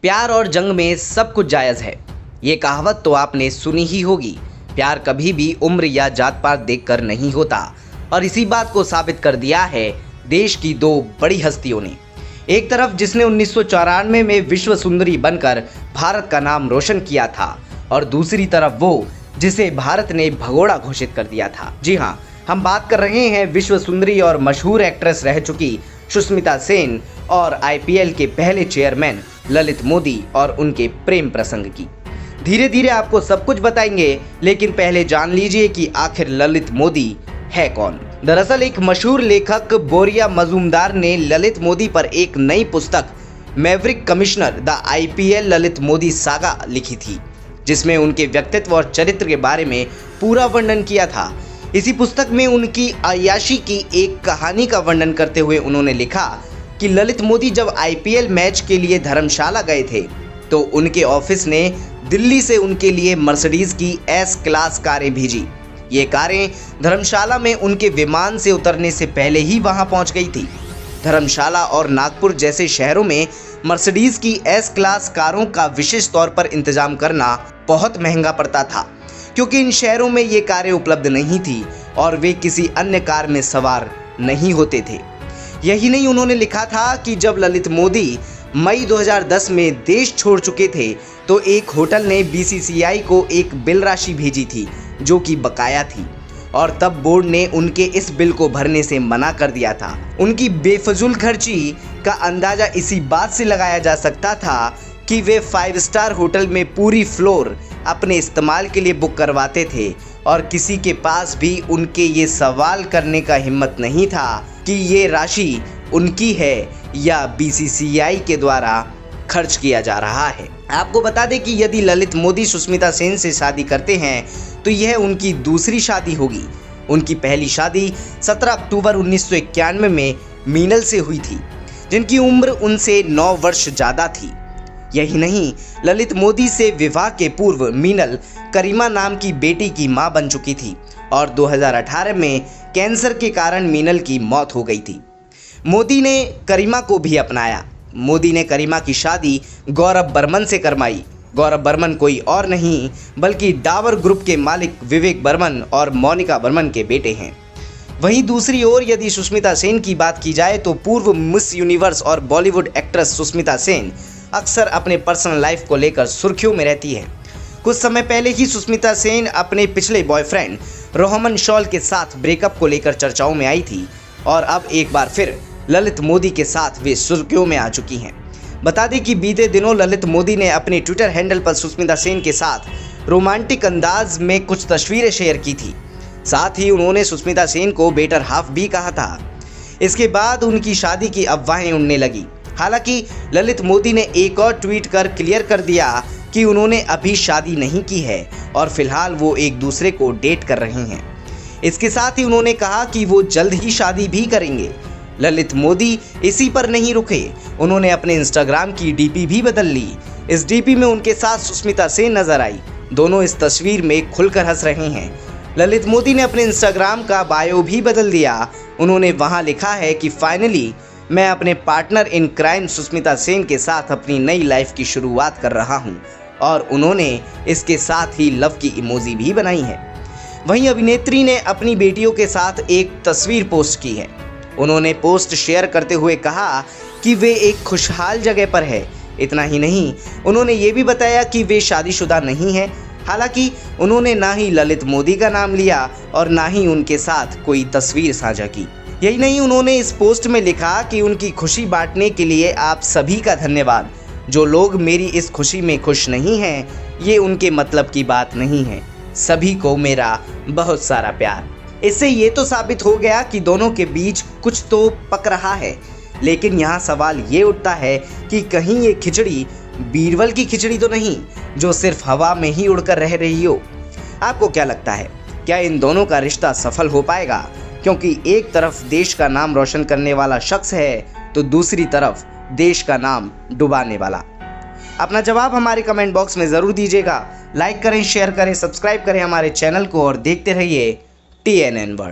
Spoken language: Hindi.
प्यार और जंग में सब कुछ जायज़ है। ये कहावत तो आपने सुनी ही होगी। प्यार कभी भी उम्र या जात पात देखकर नहीं होता और इसी बात को साबित कर दिया है देश की दो बड़ी हस्तियों ने। एक तरफ जिसने 1994 में विश्व सुंदरी बनकर भारत का नाम रोशन किया था और दूसरी तरफ वो जिसे भारत ने भगोड़ा घोषित कर दिया था। जी हाँ, हम बात कर रहे हैं विश्व सुंदरी और मशहूर एक्ट्रेस रह चुकी सुष्मिता सेन और आईपीएल के पहले चेयरमैन ललित मोदी और उनके प्रेम प्रसंग की। धीरे धीरे आपको सब कुछ बताएंगे, लेकिन पहले जान लीजिए कि आखिर ललित मोदी है कौन। दरअसल एक मशहूर लेखक बोरिया मजूमदार ने ललित मोदी पर एक नई पुस्तक Maverick commissioner the IPL Lalit Modi saga लिखी थी, जिसमें उनके व्यक्तित्व और चरित्र के बारे में पूरा वर्णन किया था। इसी पुस्तक में उनकी अय्याशी की एक कहानी का वर्णन करते हुए उन्होंने लिखा कि ललित मोदी जब आईपीएल मैच के लिए धर्मशाला गए थे तो उनके ऑफिस ने दिल्ली से उनके लिए मर्सिडीज की एस क्लास कारें भेजी। ये कारें धर्मशाला में उनके विमान से उतरने से पहले ही वहां पहुंच गई थी। धर्मशाला और नागपुर जैसे शहरों में मर्सिडीज की एस क्लास कारों का विशेष तौर पर इंतजाम करना बहुत महंगा पड़ता था, क्योंकि इन शहरों में ये कारें उपलब्ध नहीं थी और वे किसी अन्य कार में सवार नहीं होते थे। यही नहीं, उन्होंने लिखा था कि जब ललित मोदी मई 2010 में देश छोड़ चुके थे तो एक होटल ने बीसीसीआई को एक बिल राशि भेजी थी जो कि बकाया थी और तब बोर्ड ने उनके इस बिल को भरने से मना कर दिया था। उनकी बेफजूल खर्ची का अंदाजा इसी बात से लगाया जा सकता था कि वे 5 स्टार होटल में पूरी फ्लोर अपने इस्तेमाल के लिए बुक करवाते थे और किसी के पास भी उनके ये सवाल करने का हिम्मत नहीं था कि ये राशि उनकी है या बीसीसीआई के द्वारा खर्च किया जा रहा है। आपको बता दें कि यदि ललित मोदी सुष्मिता सेन से शादी करते हैं तो यह उनकी दूसरी शादी होगी। उनकी पहली शादी 17 अक्टूबर 1991 में मीनल से हुई थी, जिनकी उम्र उनसे 9 वर्ष ज़्यादा थी। यही नहीं, ललित मोदी से विवाह के पूर्व मीनल करीमा नाम की बेटी की मां बन चुकी थी और 2018 में कैंसर के कारण मीनल की मौत हो गई थी। मोदी ने करीमा को भी अपनाया। मोदी ने करीमा की शादी गौरव बर्मन से करवाई। गौरव बर्मन कोई और नहीं बल्कि डाबर ग्रुप के मालिक विवेक बर्मन और मोनिका बर्मन के बेटे हैं। वहीं दूसरी ओर यदि सुष्मिता सेन की बात की जाए तो पूर्व मिस यूनिवर्स और बॉलीवुड एक्ट्रेस सुष्मिता सेन अक्सर अपने पर्सनल लाइफ को लेकर सुर्खियों में रहती है। कुछ समय पहले ही सुष्मिता सेन अपने पिछले बॉयफ्रेंड रोहमन शॉल के साथ ब्रेकअप को लेकर चर्चाओं में आई थी और अब एक बार फिर ललित मोदी के साथ वे सुर्खियों में आ चुकी हैं। बता दें कि बीते दिनों ललित मोदी ने अपने ट्विटर हैंडल पर सुष्मिता सेन के साथ रोमांटिक अंदाज में कुछ तस्वीरें शेयर की थी। साथ ही उन्होंने सुष्मिता सेन को बेटर हाफ भी कहा था। इसके बाद उनकी शादी की अफवाहें उड़ने लगी। हालांकि ललित मोदी ने एक और ट्वीट कर क्लियर कर दिया कि उन्होंने अभी शादी नहीं की है और फिलहाल वो एक दूसरे को डेट कर रहे हैं। इसके साथ ही उन्होंने कहा कि वो जल्द ही शादी भी करेंगे। ललित मोदी इसी पर नहीं रुके, उन्होंने अपने इंस्टाग्राम की डीपी भी बदल ली। इस डीपी में उनके साथ सुष्मिता सेन नजर आई। दोनों इस तस्वीर में खुलकर हंस रहे हैं। ललित मोदी ने अपने इंस्टाग्राम का बायो भी बदल दिया। उन्होंने वहां लिखा है कि फाइनली मैं अपने partner in crime Sushmita Sen के साथ अपनी नई लाइफ की शुरुआत कर रहा हूं और उन्होंने इसके साथ ही लव की इमोजी भी बनाई है। वहीं अभिनेत्री ने अपनी बेटियों के साथ एक तस्वीर पोस्ट की है। उन्होंने पोस्ट शेयर करते हुए कहा कि वे एक खुशहाल जगह पर है। इतना ही नहीं, उन्होंने ये भी बताया कि वे शादीशुदा नहीं हैं। हालांकि उन्होंने ना ही ललित मोदी का नाम लिया और ना ही उनके साथ कोई तस्वीर साझा की। यही नहीं, उन्होंने इस पोस्ट में लिखा कि उनकी खुशी बांटने के लिए आप सभी का धन्यवाद। जो लोग मेरी इस खुशी में खुश नहीं हैं, ये उनके मतलब की बात नहीं है। सभी को मेरा बहुत सारा प्यार। इससे ये तो साबित हो गया कि दोनों के बीच कुछ तो पक रहा है, लेकिन यहाँ सवाल ये उठता है कि कहीं ये खिचड़ी बीरबल की खिचड़ी तो नहीं जो सिर्फ हवा में ही उड़कर रह रही हो। आपको क्या लगता है, क्या इन दोनों का रिश्ता सफल हो पाएगा? क्योंकि एक तरफ देश का नाम रोशन करने वाला शख्स है तो दूसरी तरफ देश का नाम डुबाने वाला। अपना जवाब हमारे कमेंट बॉक्स में ज़रूर दीजिएगा। लाइक करें, शेयर करें, सब्सक्राइब करें हमारे चैनल को और देखते रहिए TNN वर्ल्ड।